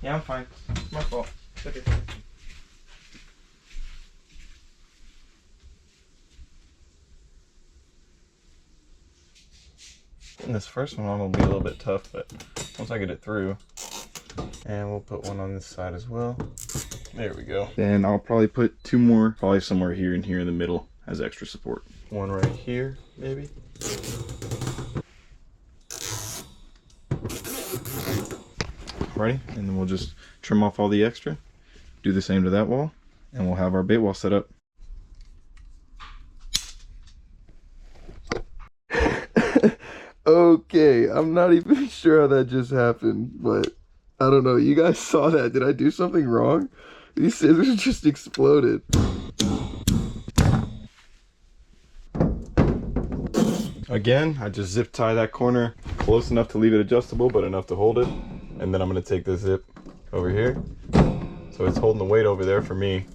Yeah, I'm fine. It's my fault. Okay. And this first one will be a little bit tough, but once I get it through, and we'll put one on this side as well. There we go. Then I'll probably put 2 more, probably somewhere here and here in the middle as extra support. One right here, maybe. Ready? And then we'll just trim off all the extra. Do the same to that wall, and we'll have our bait wall set up. Okay, I'm not even sure how that just happened, but I don't know. You guys saw that. Did I do something wrong? These scissors just exploded. Again, I just zip tie that corner close enough to leave it adjustable, but enough to hold it. And then I'm gonna take this zip over here. So it's holding the weight over there for me,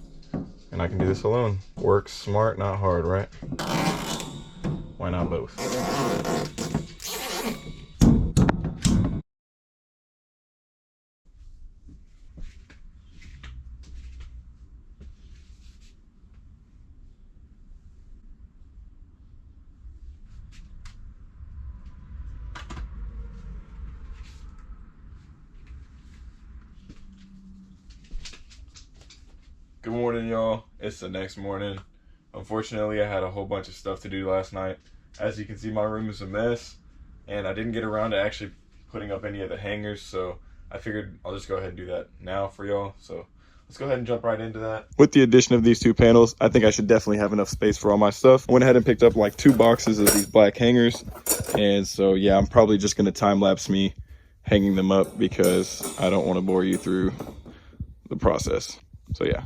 and I can do this alone. Work smart, not hard, right? Why not both? Good morning, y'all. It's the next morning. Unfortunately, I had a whole bunch of stuff to do last night. As you can see, my room is a mess, and I didn't get around to actually putting up any of the hangers, so I figured I'll just go ahead and do that now for y'all. So let's go ahead and jump right into that. With the addition of these 2 panels, I think I should definitely have enough space for all my stuff. I went ahead and picked up like 2 boxes of these black hangers, and so yeah, I'm probably just going to time-lapse me hanging them up because I don't want to bore you through the process. So yeah.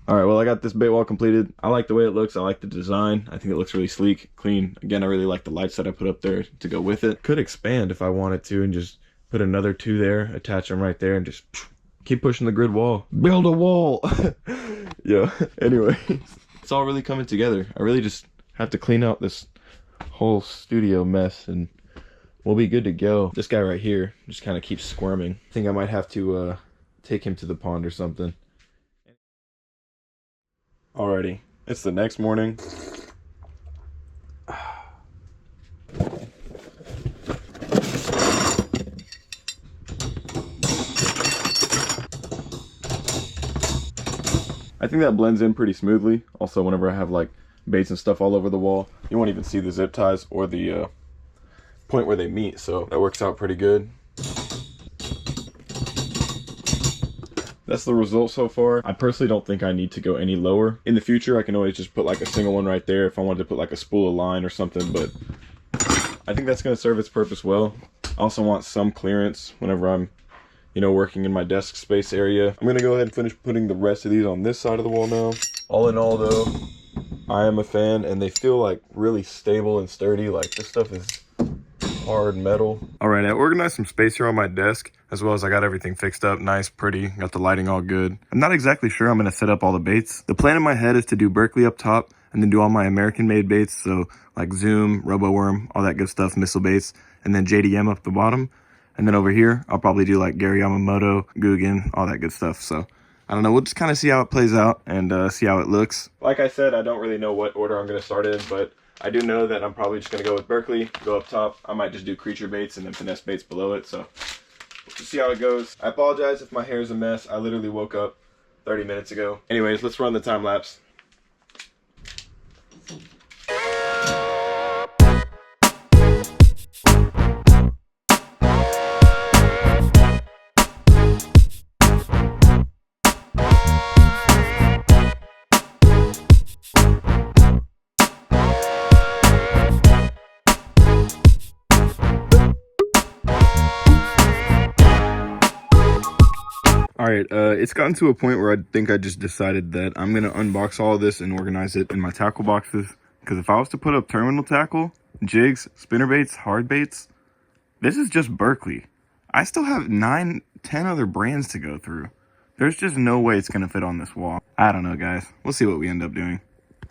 All right, well, I got this bait wall completed. I like the way it looks. I like the design. I think it looks really sleek, clean. Again, I really like the lights that I put up there to go with it. Could expand if I wanted to and just put another 2 there, attach them right there, and just keep pushing the grid wall. Build a wall. Yeah, anyway, it's all really coming together. I really just have to clean out this whole studio mess and we'll be good to go. This guy right here just kind of keeps squirming. I think I might have to take him to the pond or something. Alrighty, it's the next morning. I think that blends in pretty smoothly. Also, whenever I have like baits and stuff all over the wall, you won't even see the zip ties or the point where they meet, so that works out pretty good. That's the result so far. I personally don't think I need to go any lower. In the future, I can always just put like a single one right there if I wanted to put like a spool of line or something, but I think that's going to serve its purpose well. I also want some clearance whenever I'm, you know, working in my desk space area. I'm going to go ahead and finish putting the rest of these on this side of the wall now. All in all though, I am a fan, and they feel like really stable and sturdy. Like this stuff is hard metal. All right, I organized some space here on my desk, as well as I got everything fixed up nice, pretty, got the lighting all good. I'm not exactly sure I'm going to set up all the baits. The plan in my head is to do Berkley up top and then do all my American made baits, so like Zoom, Roboworm, all that good stuff, Missle baits, and then JDM up the bottom. And then over here, I'll probably do like Yamamoto, Googan, all that good stuff. So I don't know, we'll just kind of see how it plays out and see how it looks. Like I said, I don't really know what order I'm going to start in, but I do know that I'm probably just going to go with Berkley, go up top. I might just do creature baits and then finesse baits below it, so we'll just see how it goes. I apologize if my hair is a mess. I literally woke up 30 minutes ago. Anyways, let's run the time lapse. Alright, it's gotten to a point where I think I just decided that I'm going to unbox all of this and organize it in my tackle boxes. Because if I was to put up terminal tackle, jigs, spinnerbaits, hard baits, this is just Berkley. I still have 9, 10 other brands to go through. There's just no way it's gonna fit on this wall. I don't know, guys. We'll see what we end up doing.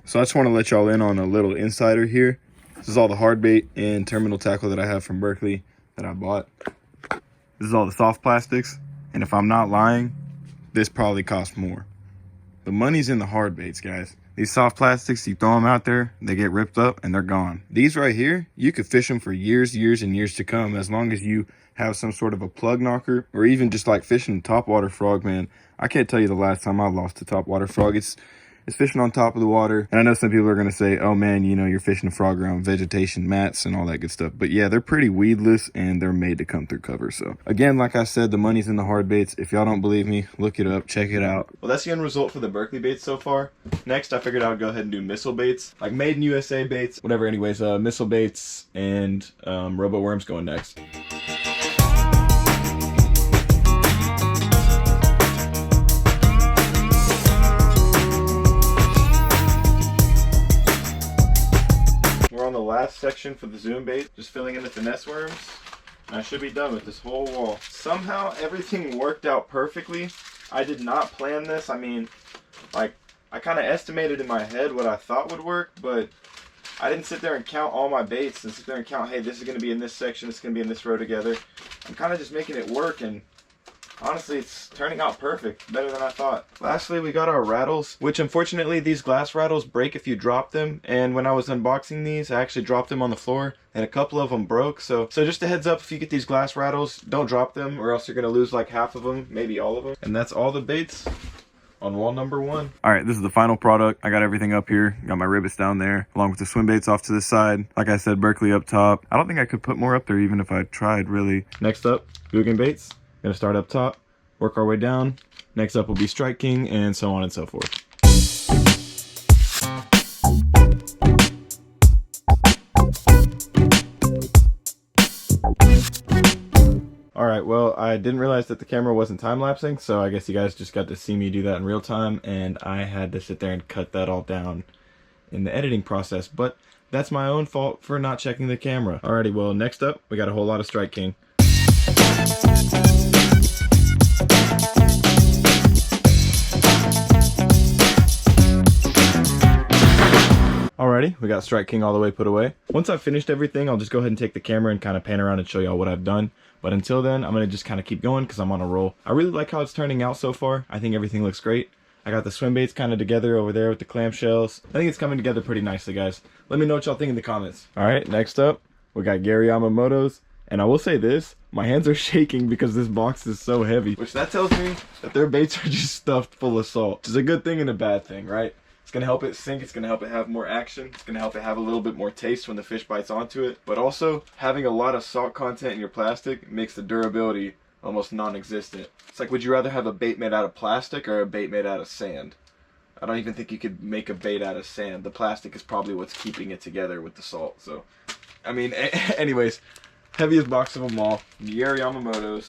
So I just want to let y'all in on a little insider here. This is all the hard bait and terminal tackle that I have from Berkley that I bought. This is all the soft plastics, and if I'm not lying, this probably costs more. The money's in the hard baits, guys. These soft plastics, you throw them out there, they get ripped up and they're gone. These right here, you could fish them for years and years to come, as long as you have some sort of a plug knocker, or even just like fishing topwater frog, man. I can't tell you the last time I lost a topwater frog. It's fishing on top of the water. And I know some people are going to say, oh man, you know, you're fishing a frog around vegetation mats and all that good stuff. But yeah, they're pretty weedless and they're made to come through cover. So again, like I said, the money's in the hard baits. If y'all don't believe me, look it up, check it out. Well, that's the end result for the Berkley baits so far. Next, I figured I would go ahead and do Missle baits, like made in USA baits, whatever. Anyways, Missle baits and Roboworms going next. On the last section for the zoom bait, just filling in the finesse worms, and I should be done with this whole wall. Somehow everything worked out perfectly. I did not plan this. I mean, like, I kind of estimated in my head what I thought would work, but I didn't sit there and count all my baits and sit there and count, hey, this is going to be in this section, this is going to be in this row together. I'm kind of just making it work, and honestly, it's turning out perfect, better than I thought. Lastly, we got our rattles, which unfortunately these glass rattles break if you drop them. And when I was unboxing these, I actually dropped them on the floor and a couple of them broke. So just a heads up, if you get these glass rattles, don't drop them or else you're gonna lose like half of them, maybe all of them. And that's all the baits on wall number 1. All right, this is the final product. I got everything up here. Got my rivets down there, along with the swim baits off to the side. Like I said, Berkley up top. I don't think I could put more up there even if I tried, really. Next up, Googan baits. Gonna start up top, work our way down. Next up will be Strike King, and so on and so forth. Alright, well, I didn't realize that the camera wasn't time-lapsing, so I guess you guys just got to see me do that in real time, and I had to sit there and cut that all down in the editing process, but that's my own fault for not checking the camera. Alrighty, well, next up, we got a whole lot of Strike King. Alrighty, we got Strike King all the way put away. Once I've finished everything, I'll just go ahead and take the camera and kind of pan around and show y'all what I've done. But until then, I'm going to just kind of keep going because I'm on a roll. I really like how it's turning out so far. I think everything looks great. I got the swim baits kind of together over there with the clamshells. I think it's coming together pretty nicely, guys. Let me know what y'all think in the comments. Alright, next up, we got Yamamoto's. And I will say this, my hands are shaking because this box is so heavy. Which that tells me that their baits are just stuffed full of salt. Which is a good thing and a bad thing, right? It's going to help it sink, it's going to help it have more action, it's going to help it have a little bit more taste when the fish bites onto it. But also, having a lot of salt content in your plastic makes the durability almost non-existent. It's like, would you rather have a bait made out of plastic or a bait made out of sand? I don't even think you could make a bait out of sand. The plastic is probably what's keeping it together with the salt. So, I mean, anyways, heaviest box of them all, Yamamoto's.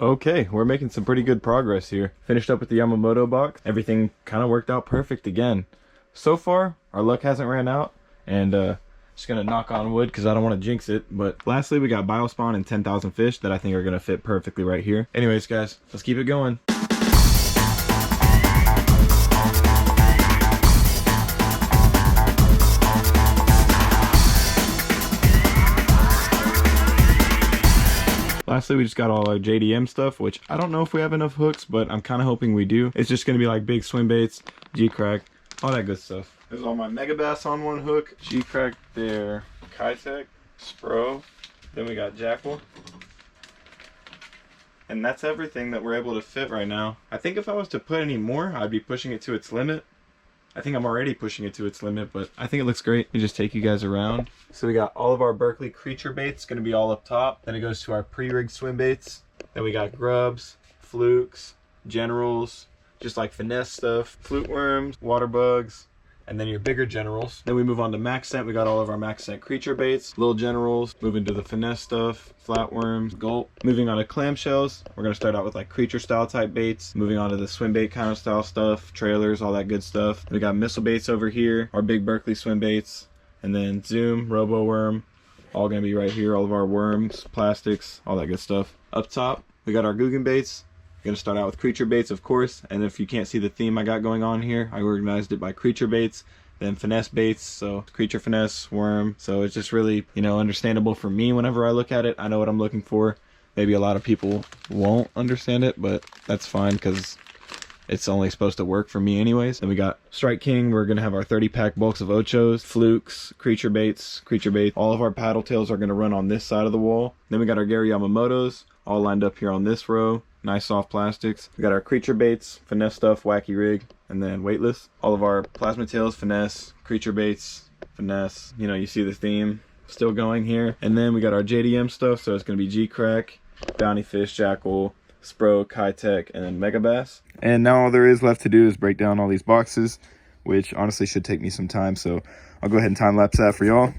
Okay, we're making some pretty good progress here. Finished up with the Yamamoto box. Everything kind of worked out perfect again. So far, our luck hasn't ran out, and just gonna knock on wood because I don't want to jinx it. But lastly, we got Biospawn and 10,000 fish that I think are gonna fit perfectly right here. Anyways, guys, let's keep it going. Lastly, we just got all our JDM stuff, which I don't know if we have enough hooks, but I'm kind of hoping we do. It's just going to be like big swim baits, G-Crack, all that good stuff. There's all my Mega Bass on one hook, G-Crack there, Kitech, Spro, then we got Jackal. And that's everything that we're able to fit right now. I think if I was to put any more, I'd be pushing it to its limit. I think I'm already pushing it to its limit, but I think it looks great. Let me just take you guys around. So we got all of our Berkley creature baits gonna be all up top. Then it goes to our pre-rigged swim baits. Then we got grubs, flukes, generals, just like finesse stuff, flute worms, water bugs, and then your bigger generals. Then we move on to max scent. We got all of our max scent creature baits, little generals, moving to the finesse stuff, flatworms, gulp. Moving on to clamshells, we're gonna start out with like creature style type baits. Moving on to the swim bait kind of style stuff, trailers, all that good stuff. We got missile baits over here, our big Berkley swim baits. And then Zoom, Roboworm, all gonna be right here. All of our worms, plastics, all that good stuff. Up top, we got our Googan baits. We're gonna start out with creature baits, of course. And if you can't see the theme I got going on here, I organized it by creature baits, then finesse baits. So creature, finesse, worm. So it's just really, you know, understandable for me whenever I look at it. I know what I'm looking for. Maybe a lot of people won't understand it, but that's fine because it's only supposed to work for me anyways. Then we got Strike King. We're going to have our 30-pack bulks of ochos, flukes, creature baits. All of our paddle tails are going to run on this side of the wall. Then we got our Gary Yamamotos all lined up here on this row. Nice soft plastics. We got our creature baits, finesse stuff, wacky rig, and then weightless. All of our plasma tails, finesse, creature baits, finesse. You know, you see the theme still going here. And then we got our JDM stuff. So it's going to be G-Crack, Bounty Fish, Jackal, Spro, Kitech, and then Mega Bass. And now all there is left to do is break down all these boxes, which honestly should take me some time. So I'll go ahead and time lapse that for y'all.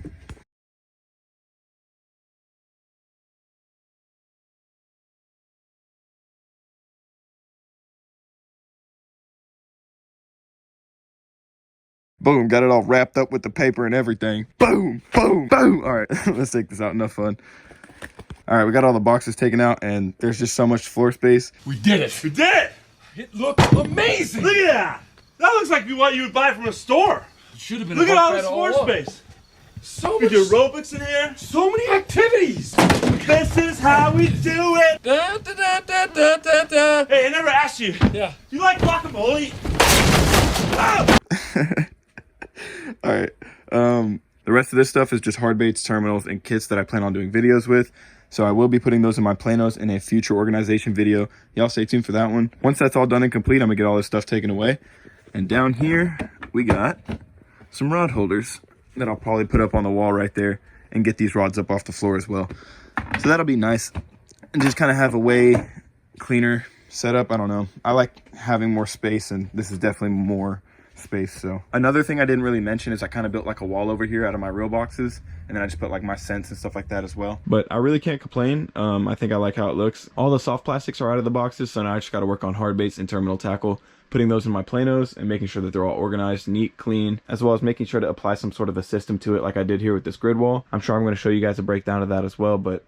Boom, got it all wrapped up with the paper and everything. Boom, boom, boom. All right, let's take this out. Enough fun. All right, we got all the boxes taken out, and there's just so much floor space. We did it. We did it. It looked amazing. Look at that. That looks like what you would buy from a store. It should have been. Look at all this floor space. So much. We do aerobics in here. So many activities. This is how we do it. Da, da, da, da, da, da, da. Hey, I never asked you. Yeah. Do you like guacamole? Oh! All right. The rest of this stuff is just hard baits, terminals, and kits that I plan on doing videos with. So I will be putting those in my planos in a future organization video. Y'all stay tuned for that one. Once that's all done and complete, I'm gonna get all this stuff taken away. And down here, we got some rod holders that I'll probably put up on the wall right there and get these rods up off the floor as well. So that'll be nice. And just kind of have a way cleaner setup. I don't know. I like having more space, and this is definitely more space. So another thing I didn't really mention is I kind of built like a wall over here out of my real boxes, and then I just put like my scents and stuff like that as well. But I really can't complain. I think I like how it looks. All the soft plastics are out of the boxes, so now I just got to work on hard baits and terminal tackle, putting those in my planos and making sure that they're all organized, neat, clean, as well as making sure to apply some sort of a system to it like I did here with this grid wall. I'm sure I'm going to show you guys a breakdown of that as well, but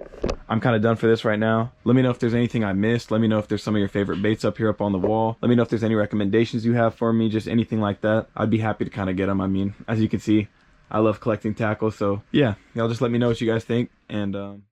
I'm kind of done for this right now. Let me know if there's anything I missed. Let me know if there's some of your favorite baits up here up on the wall. Let me know if there's any recommendations you have for me, just anything like that. I'd be happy to kind of get them. I mean, as you can see, I love collecting tackle, so yeah, y'all just let me know what you guys think. And